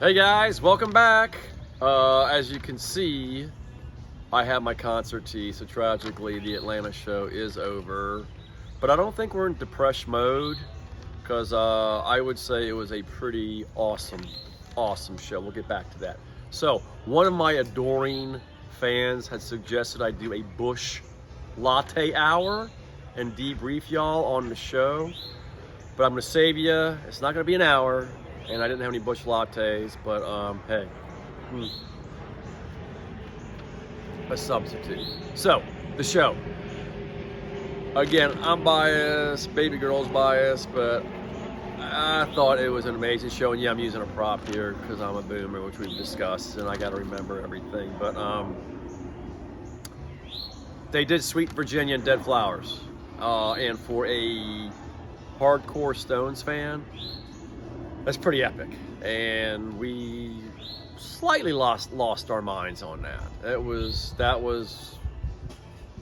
Hey guys, welcome back. As you can see, I have my concert tee, so tragically the Atlanta show is over. But I don't think we're in depression mode, because I would say it was a pretty awesome show. We'll get back to that. So, one of my adoring fans had suggested I do a Busch latte hour and debrief y'all on the show. But I'm gonna save you. It's not gonna be an hour. And I didn't have any Busch lattes, but hey, a substitute. So, the show. Again, I'm biased, baby girl's biased, but I thought it was an amazing show. And yeah, I'm using a prop here because I'm a boomer, which we've discussed, and I gotta remember everything. But they did Sweet Virginia and Dead Flowers. And for a hardcore Stones fan, that's pretty epic, and we slightly lost our minds on that. That was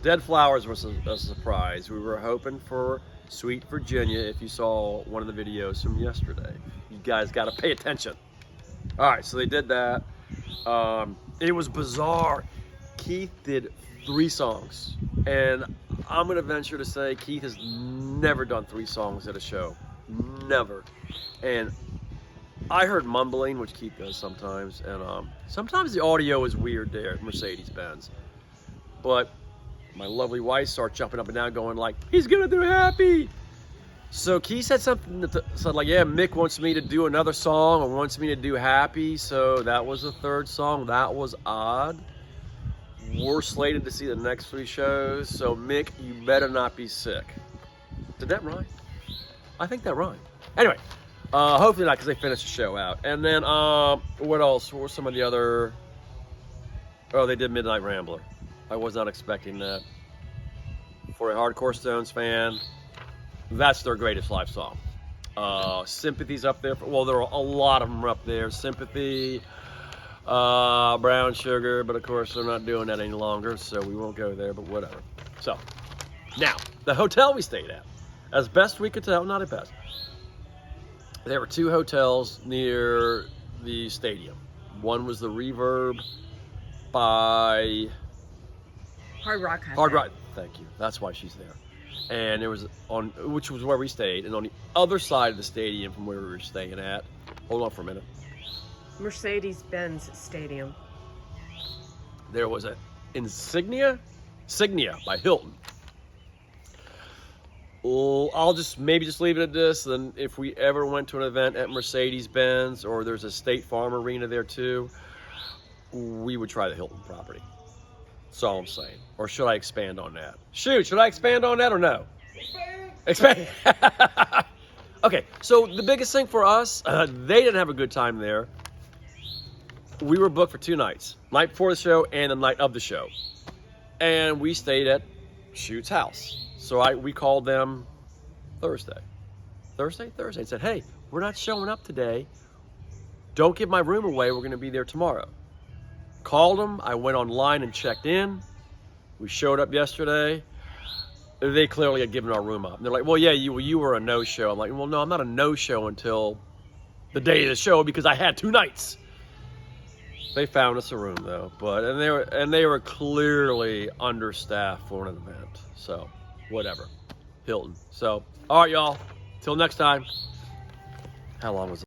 Dead Flowers was a surprise. We were hoping for Sweet Virginia. If you saw one of the videos from yesterday, you guys got to pay attention. All right, so they did that. It was bizarre. Keith did 3 songs, and I'm gonna venture to say Keith has never done 3 songs at a show. Never. And I heard mumbling, which Keith does sometimes, and sometimes the audio is weird there at Mercedes-Benz. But my lovely wife started jumping up and down going like, he's gonna do Happy! So Keith said something that said like, yeah, Mick wants me to do another song or wants me to do Happy, so that was the 3rd song. That was odd. We're slated to see the next 3 shows, so Mick, you better not be sick. Did that rhyme? I think that rhymed. Anyway, hopefully not, because they finished the show out. And then, what else? What were some of the other... Oh, they did Midnight Rambler. I was not expecting that. For a hardcore Stones fan, that's their greatest live song. Sympathy's up there. Well, there are a lot of them up there. Sympathy, Brown Sugar, but of course they're not doing that any longer, so we won't go there, but whatever. So, now, the hotel we stayed at. As best we could tell, not at best. There were 2 hotels near the stadium. One was the Reverb by Hard Rock. Hard Rock. Thank you. That's why she's there. And there was which was where we stayed. And on the other side of the stadium from where we were staying at, hold on for a minute. Mercedes-Benz Stadium. There was an Signia by Hilton. Well, I'll maybe just leave it at this. Then if we ever went to an event at Mercedes-Benz, or there's a State Farm arena there too, we would try the Hilton property. That's all I'm saying. Or should I expand on that? Shoot, should I expand on that or no? Expand. Okay, so the biggest thing for us, they didn't have a good time there. We were booked for 2 nights. Night before the show and the night of the show. And we stayed at Shoot's house. So we called them Thursday and said, hey, we're not showing up today. Don't give my room away. We're going to be there tomorrow. Called them. I went online and checked in. We showed up yesterday. They clearly had given our room up. And they're like, well, yeah, you were a no-show. I'm like, well, no, I'm not a no-show until the day of the show because I had 2 nights. They found us a room though, and they were clearly understaffed for an event. So, whatever. Hilton. So, all right, y'all. Till next time. How long was it?